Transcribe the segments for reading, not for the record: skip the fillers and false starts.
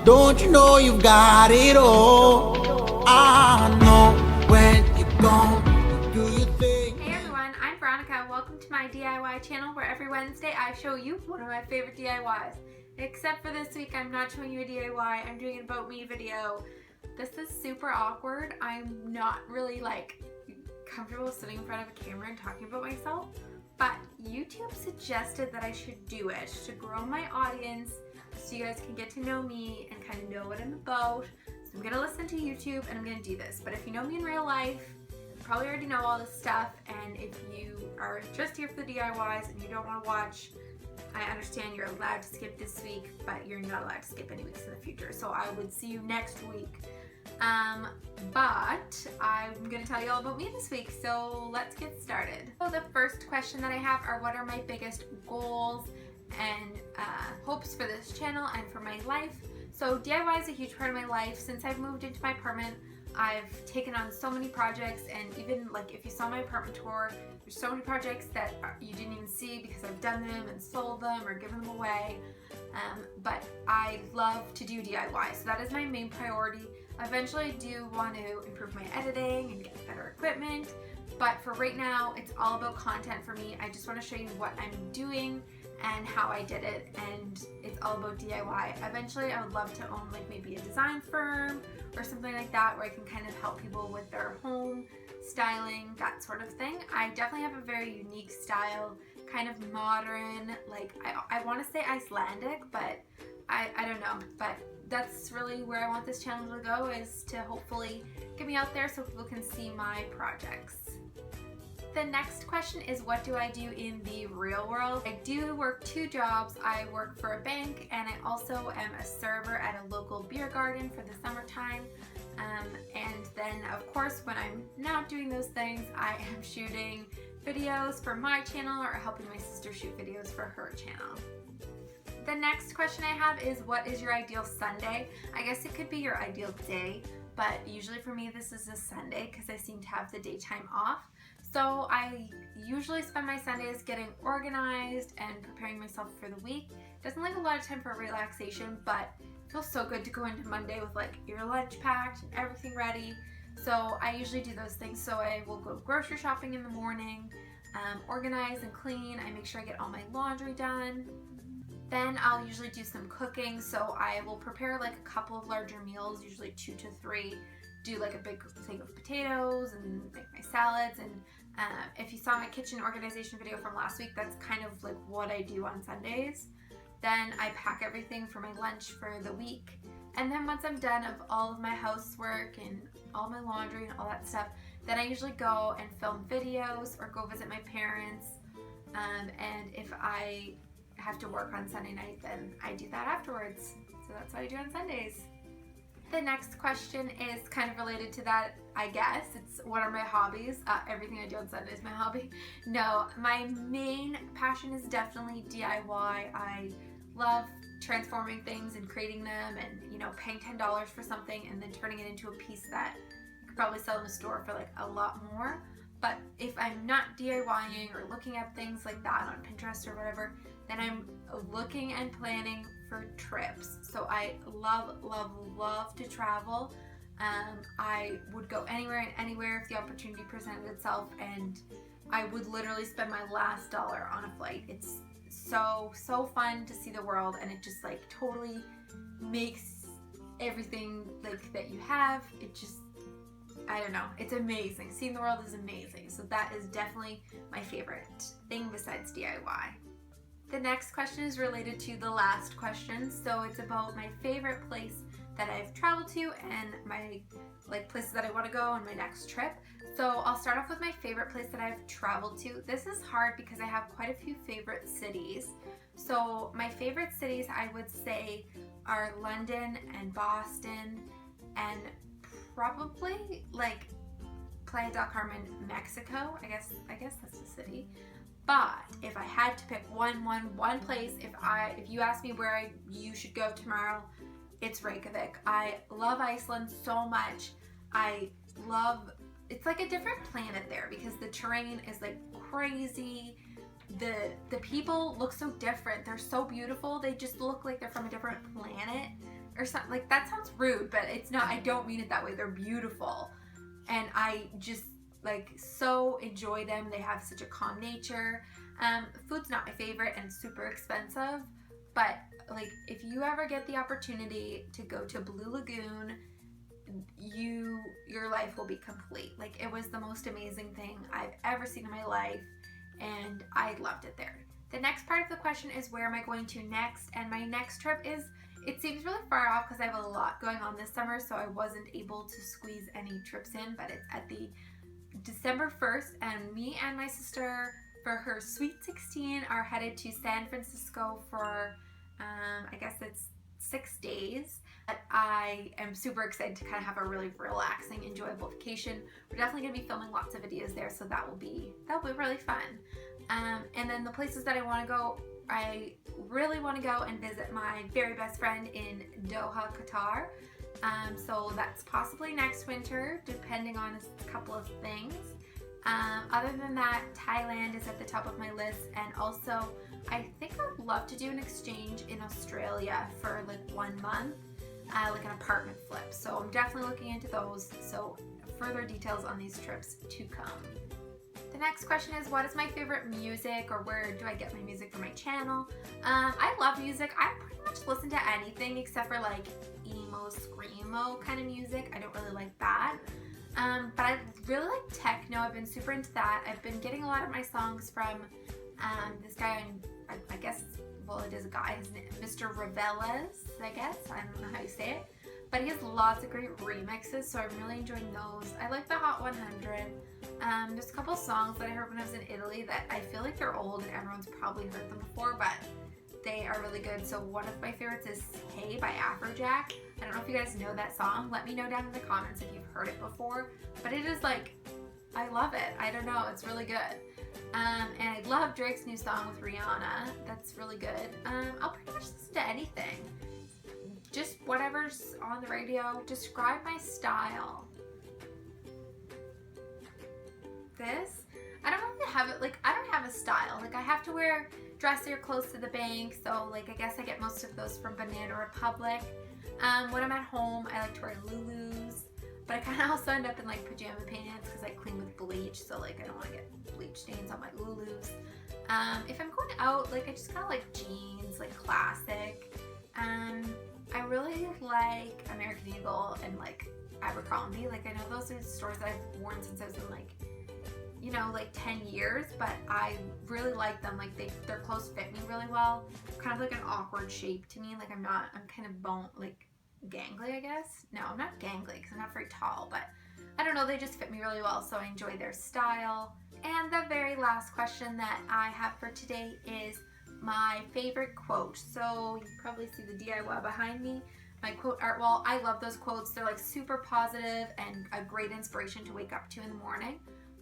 Don't you know you've got it all? I know when you're gone, do you think? Hey everyone, I'm Veronika. Welcome to my DIY channel where every Wednesday I show you one of my favorite DIYs. Except for this week, I'm not showing you a DIY, I'm doing an about me video. This is super awkward. I'm not really comfortable sitting in front of a camera and talking about myself, but YouTube suggested that I should do it to grow my audience so you guys can get to know me and kind of know what I'm about. So I'm gonna listen to YouTube and I'm gonna do this. But if you know me in real life, you probably already know all this stuff, and if you are just here for the DIYs and you don't want to watch, I understand you're allowed to skip this week, but you're not allowed to skip any weeks in the future. So I would see you next week. But I'm going to tell you all about me this week, so let's get started. So the first question that I have are, what are my biggest goals and hopes for this channel and for my life? So DIY is a huge part of my life. Since I've moved into my apartment, I've taken on so many projects, and even if you saw my apartment tour, there's so many projects that you didn't even see because I've done them and sold them or given them away. But I love to do DIY, so that is my main priority. Eventually I do want to improve my editing and get better equipment, but for right now it's all about content for me. I just want to show you what I'm doing and how I did it, and it's all about DIY. Eventually I would love to own maybe a design firm or something like that, where I can kind of help people with their home styling, that sort of thing. I definitely have a very unique style, kind of modern, I want to say Icelandic, but I don't know, but that's really where I want this channel to go, is to hopefully get me out there so people can see my projects. The next question is, what do I do in the real world? I do work 2 jobs. I work for a bank, and I also am a server at a local beer garden for the summertime. And then of course when I'm not doing those things, I am shooting videos for my channel or helping my sister shoot videos for her channel. The next question I have is, what is your ideal Sunday? I guess it could be your ideal day, but usually for me this is a Sunday because I seem to have the daytime off. So I usually spend my Sundays getting organized and preparing myself for the week. Doesn't leave a lot of time for relaxation, but it feels so good to go into Monday with your lunch packed and everything ready. So I usually do those things. So I will go grocery shopping in the morning, organize and clean. I make sure I get all my laundry done. Then I'll usually do some cooking, so I will prepare a couple of larger meals, usually 2 to 3, do a big thing of potatoes and make my salads. And if you saw my kitchen organization video from last week, that's kind of what I do on Sundays. Then I pack everything for my lunch for the week, and then once I'm done of all of my housework and all my laundry and all that stuff, then I usually go and film videos or go visit my parents. And if I have to work on Sunday night, then I do that afterwards. So that's what I do on Sundays. The next question is kind of related to that, I guess. It's, what are my hobbies? Everything I do on Sunday is my hobby. No, my main passion is definitely DIY. I love transforming things and creating them, and paying $10 for something and then turning it into a piece that you could probably sell in a store for a lot more. But if I'm not DIYing or looking at things like that on Pinterest or whatever, then I'm looking and planning for trips. So I love, love, love to travel. I would go anywhere and anywhere if the opportunity presented itself, and I would literally spend my last dollar on a flight. It's so fun to see the world, and it just totally makes everything that you have, it just, I don't know, it's amazing. Seeing the world is amazing. So that is definitely my favorite thing besides DIY. The next question is related to the last question. So it's about my favorite place that I've traveled to and my places that I want to go on my next trip. So I'll start off with my favorite place that I've traveled to. This is hard because I have quite a few favorite cities. So my favorite cities, I would say, are London and Boston, and probably Playa del Carmen, Mexico. I guess that's the city. But if I had to pick one place, if you ask me where you should go tomorrow, it's Reykjavik. I love Iceland so much. It's like a different planet there because the terrain is crazy. The people look so different. They're so beautiful. They just look like they're from a different planet. or something. Like, that sounds rude, but it's not. I don't mean it that way. They're beautiful, and I just like so enjoy them. They have such a calm nature. Food's not my favorite and super expensive, but like if you ever get the opportunity to go to Blue Lagoon, your life will be complete. Like, it was the most amazing thing I've ever seen in my life, and I loved it there. The next part of the question is, where am I going to next? And my next trip is, it seems really far off because I have a lot going on this summer, so I wasn't able to squeeze any trips in, but it's at the December 1st, and me and my sister, for her Sweet 16, are headed to San Francisco for, I guess it's 6 days. But I am super excited to kind of have a really relaxing, enjoyable vacation. We're definitely going to be filming lots of videos there, so that'll be really fun. And then the places that I want to go, I really want to go and visit my very best friend in Doha, Qatar. So that's possibly next winter, depending on a couple of things. Other than that, Thailand is at the top of my list, and also I think I'd love to do an exchange in Australia for like 1 month, like an apartment flip. So I'm definitely looking into those. So further details on these trips to come. The next question is, what is my favorite music, or where do I get my music for my channel? I love music. I pretty much listen to anything except for like emo, screamo kind of music. I don't really like that. But I really like techno. I've been super into that. I've been getting a lot of my songs from this guy, I guess, well, it is a guy, his name, Mr. Ravelas, I guess. I don't know how you say it. But he has lots of great remixes, so I'm really enjoying those. I like the Hot 100. There's a couple songs that I heard when I was in Italy that I feel like they're old and everyone's probably heard them before, but they are really good. So one of my favorites is Hey by Afrojack. I don't know if you guys know that song. Let me know down in the comments if you've heard it before. But it is like, I love it. I don't know, it's really good. And I love Drake's new song with Rihanna. That's really good. I'll pretty much listen to anything. Just whatever's on the radio. Describe my style. This, I don't really have it, like, I don't have a style. Like, I have to wear dressier clothes to the bank, so like I guess I get most of those from Banana Republic. When I'm at home, I like to wear Lulus, but I kind of also end up in like pajama pants because I clean with bleach, so like I don't want to get bleach stains on my Lulus. If I'm going out, like I just kind of like jeans, like classic. I really like American Eagle and like Abercrombie. Like, I know those are stores that I've worn since I was in like, you know, like 10 years, but I really like them. Like, their clothes fit me really well. Kind of like an awkward shape to me. Like, I'm kind of like gangly, I guess. No, I'm not gangly because I'm not very tall, but I don't know, they just fit me really well, so I enjoy their style. And the very last question that I have for today is my favorite quote. So you probably see the DIY behind me, my quote art wall. I love those quotes. They're like super positive and a great inspiration to wake up to in the morning.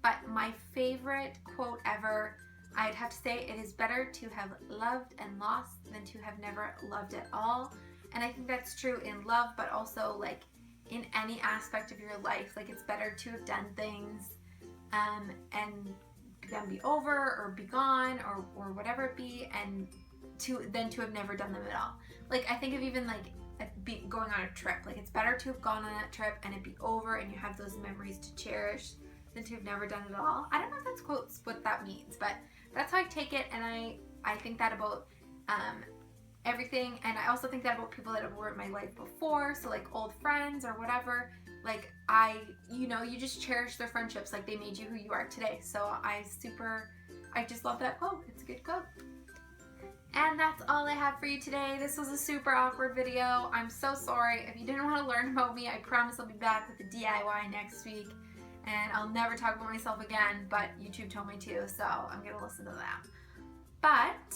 But my favorite quote ever, I'd have to say, it is better to have loved and lost than to have never loved at all. And I think that's true in love, but also like in any aspect of your life. Like, it's better to have done things and them be over or be gone or whatever it be, and than to have never done them at all. Like, I think of even like going on a trip. Like, it's better to have gone on that trip and it be over and you have those memories to cherish than to have never done it at all. I don't know if that's quotes what that means, but that's how I take it, and I think that about everything. And I also think that about people that have were in my life before, so like old friends or whatever. Like, you just cherish their friendships, like they made you who you are today. So I just love that quote. It's a good quote. And that's all I have for you today. This was a super awkward video. I'm so sorry. If you didn't want to learn about me, I promise I'll be back with the DIY next week. And I'll never talk about myself again, but YouTube told me to, so I'm going to listen to that. But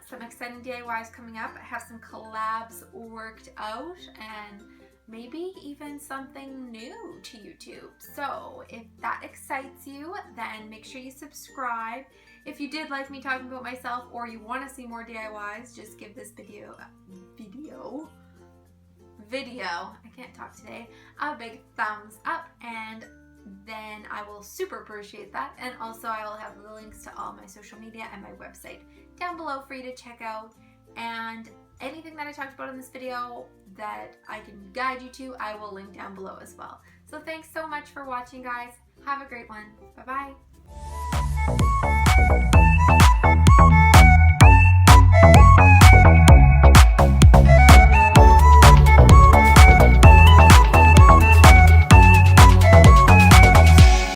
some exciting DIYs coming up. I have some collabs worked out, and maybe even something new to YouTube. So if that excites you, then make sure you subscribe. If you did like me talking about myself, or you want to see more DIYs, just give this video, I can't talk today, a big thumbs up, and then I will super appreciate that. And also I will have the links to all my social media and my website down below for you to check out. And anything that I talked about in this video that I can guide you to, I will link down below as well. So thanks so much for watching, guys. Have a great one. Bye-bye.